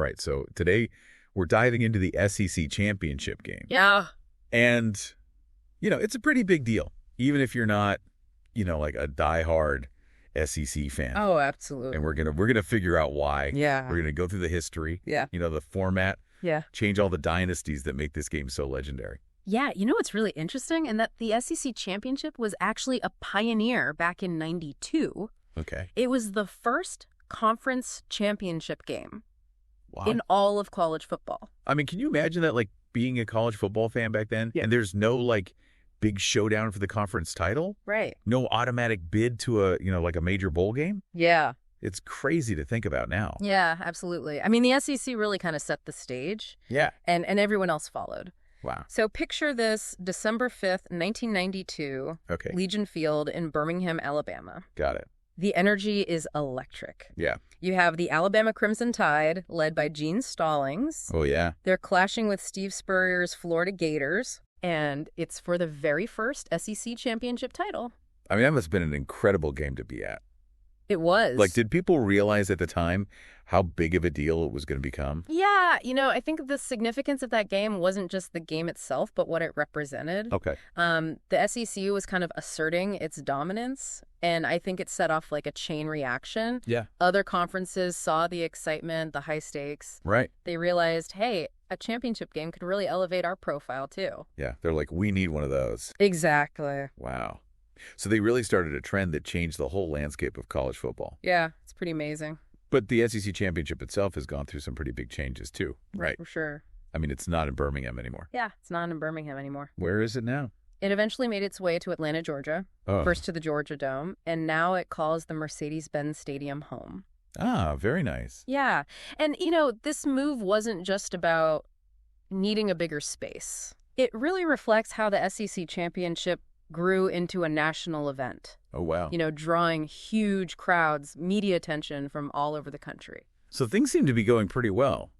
All right, so today we're diving into the SEC championship game. Yeah. And, it's a pretty big deal, even if you're not, like a diehard SEC fan. Oh, absolutely. And we're gonna figure out why. Yeah. We're gonna go through the history. Yeah. The format. Yeah. Change all the dynasties that make this game so legendary. Yeah, you know what's really interesting? And that the SEC championship was actually a pioneer back in '92. Okay. It was the first conference championship game Wow. in all of college football. I mean, can you imagine that, like, being a college football fan back then? Yeah. And there's no, like, big showdown for the conference title? Right. No automatic bid to a, like a major bowl game? Yeah. It's crazy to think about now. Yeah, absolutely. I mean, the SEC really kind of set the stage. Yeah. And everyone else followed. Wow. So picture this, December 5th, 1992, Okay. Legion Field in Birmingham, Alabama. Got it. The energy is electric. Yeah. You have the Alabama Crimson Tide, led by Gene Stallings. Oh, yeah. They're clashing with Steve Spurrier's Florida Gators, and it's for the very first SEC championship title. I mean, that must have been an incredible game to be at. It was. Like, did people realize at the time how big of a deal it was going to become? Yeah, I think the significance of that game wasn't just the game itself, but what it represented. Okay. The SEC was kind of asserting its dominance, and I think it set off like a chain reaction. Yeah. Other conferences saw the excitement, the high stakes. Right. They realized, hey, a championship game could really elevate our profile too. Yeah. They're like, we need one of those. Exactly. Wow. So they really started a trend that changed the whole landscape of college football. Yeah, it's pretty amazing. But the SEC championship itself has gone through some pretty big changes too, right? For sure. I mean, it's not in Birmingham anymore. Yeah, it's not in Birmingham anymore. Where is it now? It eventually made its way to Atlanta, Georgia, first to the Georgia Dome, and now it calls the Mercedes-Benz Stadium home. Ah, very nice. Yeah. And, this move wasn't just about needing a bigger space. It really reflects how the SEC championship grew into a national event. Oh, wow. Drawing huge crowds, media attention from all over the country. So things seem to be going pretty well.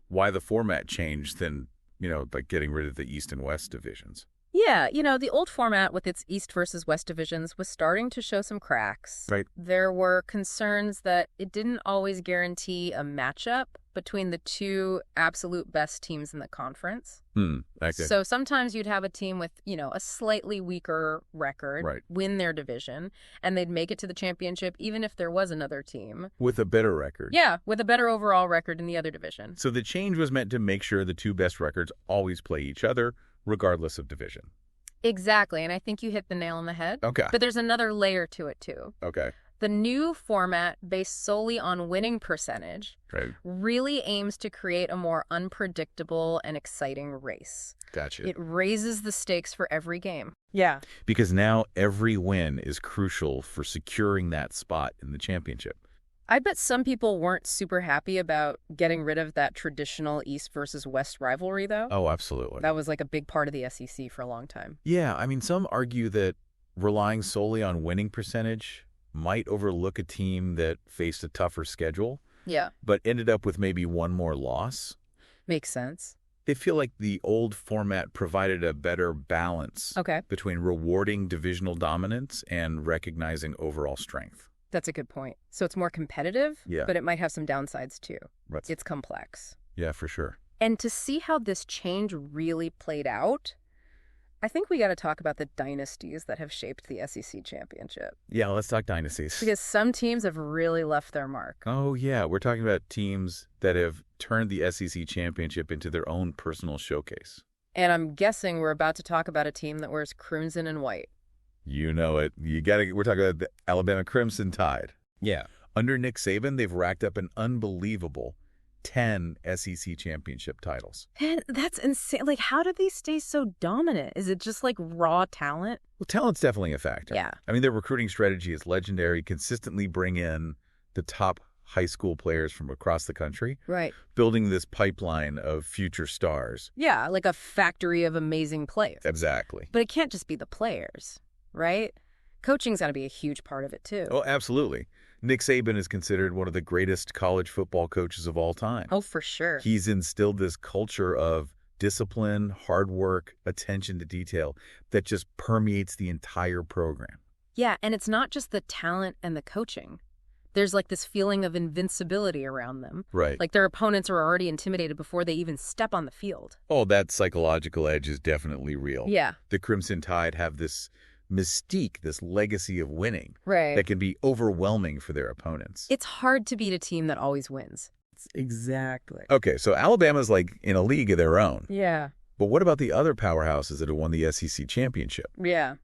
Why the format changed than, like getting rid of the East and West divisions? Yeah, the old format with its East versus West divisions was starting to show some cracks. Right. There were concerns that it didn't always guarantee a matchup between the two absolute best teams in the conference. Okay. So sometimes you'd have a team with, a slightly weaker record, Right. win their division, and they'd make it to the championship even if there was another team. With a better record. Yeah, with a better overall record in the other division. So the change was meant to make sure the two best records always play each other, regardless of division. Exactly, and I think you hit the nail on the head. Okay. But there's another layer to it, too. Okay. The new format, based solely on winning percentage, Right. really aims to create a more unpredictable and exciting race. Gotcha. It raises the stakes for every game. Yeah. Because now every win is crucial for securing that spot in the championship. I bet some people weren't super happy about getting rid of that traditional East versus West rivalry, though. Oh, absolutely. That was like a big part of the SEC for a long time. Yeah, I mean, some argue that relying solely on winning percentage might overlook a team that faced a tougher schedule, Yeah. but ended up with maybe one more loss. Makes sense. They feel like the old format provided a better balance Okay. between rewarding divisional dominance and recognizing overall strength. That's a good point. So it's more competitive, Yeah. but it might have some downsides, too. Right. It's complex. Yeah, for sure. And to see how this change really played out, I think we got to talk about the dynasties that have shaped the SEC championship. Yeah, let's talk dynasties. Because some teams have really left their mark. Oh, yeah. We're talking about teams that have turned the SEC championship into their own personal showcase. And I'm guessing we're about to talk about a team that wears crimson and white. You know it. We're talking about the Alabama Crimson Tide. Yeah. Under Nick Saban, they've racked up an unbelievable 10 SEC championship titles. And that's insane. Like, how do they stay so dominant? Is it just like raw talent? Well, talent's definitely a factor. Yeah. I mean, their recruiting strategy is legendary, consistently bring in the top high school players from across the country, Right. building this pipeline of future stars. Yeah, like a factory of amazing players. Exactly. But it can't just be the players, right? Coaching's got to be a huge part of it, too. Oh, absolutely. Nick Saban is considered one of the greatest college football coaches of all time. Oh, for sure. He's instilled this culture of discipline, hard work, attention to detail that just permeates the entire program. Yeah, and it's not just the talent and the coaching. There's like this feeling of invincibility around them. Right. Like their opponents are already intimidated before they even step on the field. Oh, that psychological edge is definitely real. Yeah. The Crimson Tide have this mystique, this legacy of winning Right. that can be overwhelming for their opponents. It's hard to beat a team that always wins. Exactly. Okay, so Alabama's like in a league of their own. Yeah. But what about the other powerhouses that have won the SEC championship? Yeah.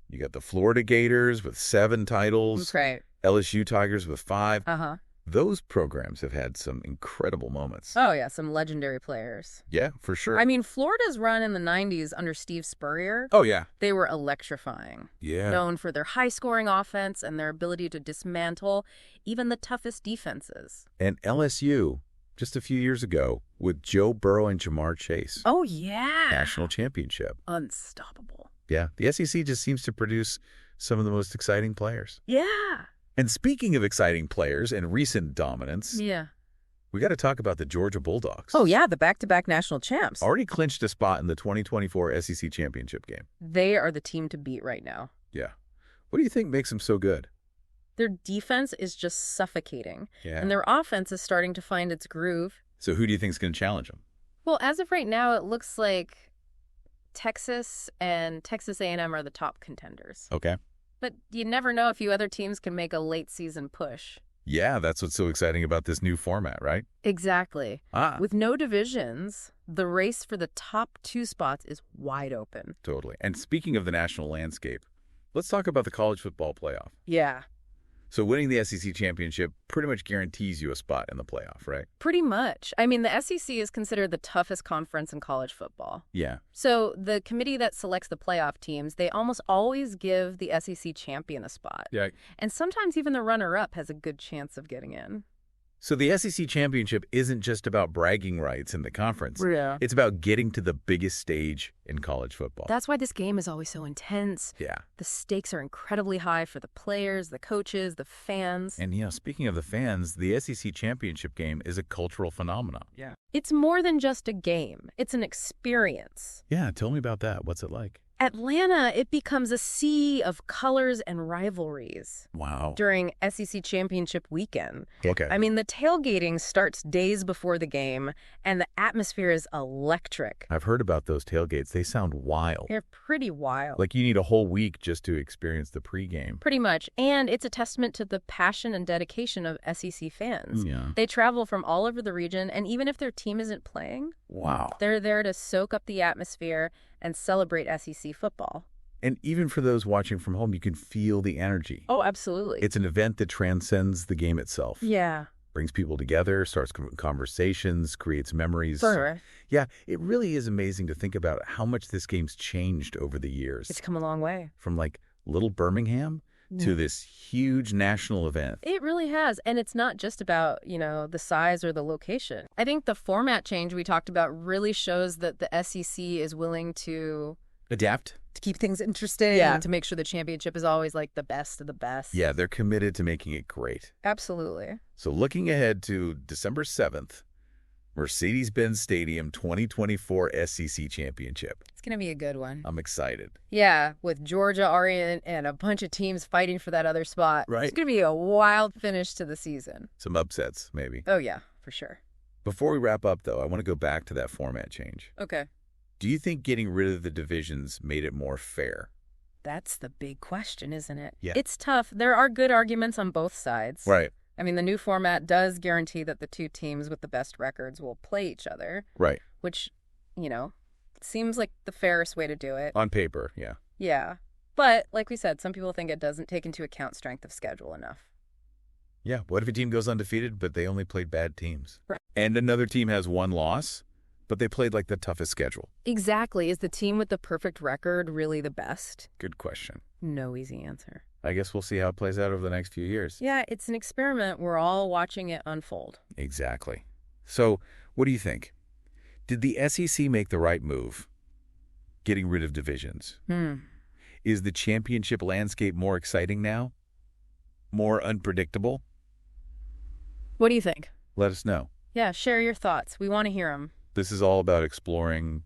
You got the Florida Gators with 7 titles. That's right. LSU Tigers with 5. Uh-huh. Those programs have had some incredible moments. Oh, yeah, some legendary players. Yeah, for sure. I mean, Florida's run in the 90s under Steve Spurrier, oh, yeah. they were electrifying. Yeah. Known for their high-scoring offense and their ability to dismantle even the toughest defenses. And LSU, just a few years ago, with Joe Burrow and Jamar Chase. Oh, yeah. National championship. Unstoppable. Yeah, the SEC just seems to produce some of the most exciting players. Yeah. And speaking of exciting players and recent dominance, Yeah. we got to talk about the Georgia Bulldogs. Oh, yeah, the back-to-back national champs. Already clinched a spot in the 2024 SEC championship game. They are the team to beat right now. Yeah. What do you think makes them so good? Their defense is just suffocating, Yeah. and their offense is starting to find its groove. So who do you think is going to challenge them? Well, as of right now, it looks like Texas and Texas A&M are the top contenders. Okay. But you never know if you other teams can make a late-season push. Yeah, that's what's so exciting about this new format, right? Exactly. Ah, With no divisions, the race for the top 2 spots is wide open. totally. And speaking of the national landscape, let's talk about the college football playoff. Yeah. So winning the SEC championship pretty much guarantees you a spot in the playoff, right? Pretty much. I mean, the SEC is considered the toughest conference in college football. Yeah. So the committee that selects the playoff teams, they almost always give the SEC champion a spot. Yeah. And sometimes even the runner-up has a good chance of getting in. So the SEC championship isn't just about bragging rights in the conference. Yeah. It's about getting to the biggest stage in college football. That's why this game is always so intense. Yeah. The stakes are incredibly high for the players, the coaches, the fans. And, speaking of the fans, the SEC championship game is a cultural phenomenon. Yeah. It's more than just a game. It's an experience. Yeah, tell me about that. What's it like? Atlanta, it becomes a sea of colors and rivalries Wow. during SEC championship weekend. Okay. I mean, the tailgating starts days before the game, and the atmosphere is electric. I've heard about those tailgates. They sound wild. They're pretty wild. Like you need a whole week just to experience the pregame. Pretty much. And it's a testament to the passion and dedication of SEC fans. Yeah. They travel from all over the region, and even if their team isn't playing, Wow. they're there to soak up the atmosphere and celebrate SEC football. And even for those watching from home, you can feel the energy. Oh, absolutely. It's an event that transcends the game itself. Yeah. Brings people together, starts conversations, creates memories. Sure. Yeah, it really is amazing to think about how much this game's changed over the years. It's come a long way. From like little Birmingham to this huge national event. It really has. And it's not just about, the size or the location. I think the format change we talked about really shows that the SEC is willing to Adapt. keep things interesting. Yeah. And to make sure the championship is always like the best of the best. Yeah, they're committed to making it great. Absolutely. So looking ahead to December 7th, Mercedes-Benz Stadium 2024 SEC Championship. It's going to be a good one. I'm excited. Yeah, with Georgia, Oregon, and a bunch of teams fighting for that other spot. Right. It's going to be a wild finish to the season. Some upsets, maybe. Oh, yeah, for sure. Before we wrap up, though, I want to go back to that format change. Okay. Do you think getting rid of the divisions made it more fair? That's the big question, isn't it? Yeah. It's tough. There are good arguments on both sides. Right. I mean, the new format does guarantee that the 2 teams with the best records will play each other. Right. Which, seems like the fairest way to do it. On paper, yeah. Yeah. But, like we said, some people think it doesn't take into account strength of schedule enough. Yeah, what if a team goes undefeated, but they only played bad teams? Right. And another team has 1 loss, but they played like the toughest schedule? Exactly. Is the team with the perfect record really the best? Good question. No easy answer. I guess we'll see how it plays out over the next few years. Yeah, it's an experiment. We're all watching it unfold. Exactly. So, what do you think? Did the SEC make the right move, getting rid of divisions? Is the championship landscape more exciting now? More unpredictable? What do you think? Let us know. Yeah, share your thoughts. We want to hear them. This is all about exploring,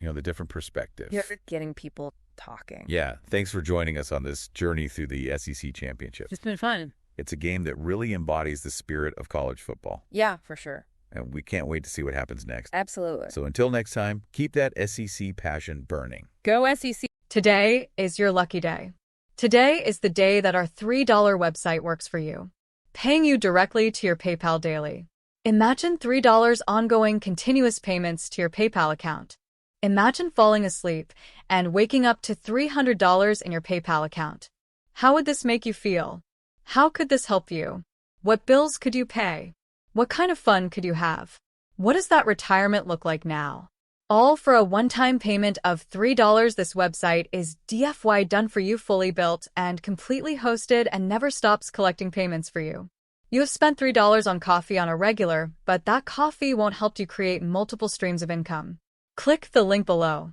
the different perspectives. You're getting people talking. Yeah. Thanks for joining us on this journey through the SEC championship. It's been fun. It's a game that really embodies the spirit of college football. Yeah, for sure. And we can't wait to see what happens next. Absolutely. So until next time, keep that SEC passion burning. Go SEC. Today is your lucky day. Today is the day that our $3 website works for you, paying you directly to your PayPal daily. Imagine $3 ongoing continuous payments to your PayPal account. Imagine falling asleep and waking up to $300 in your PayPal account. How would this make you feel? How could this help you? What bills could you pay? What kind of fun could you have? What does that retirement look like now? All for a one-time payment of $3. This website is DFY done for you, fully built and completely hosted, and never stops collecting payments for you. You have spent $3 on coffee on a regular, but that coffee won't help you create multiple streams of income. Click the link below.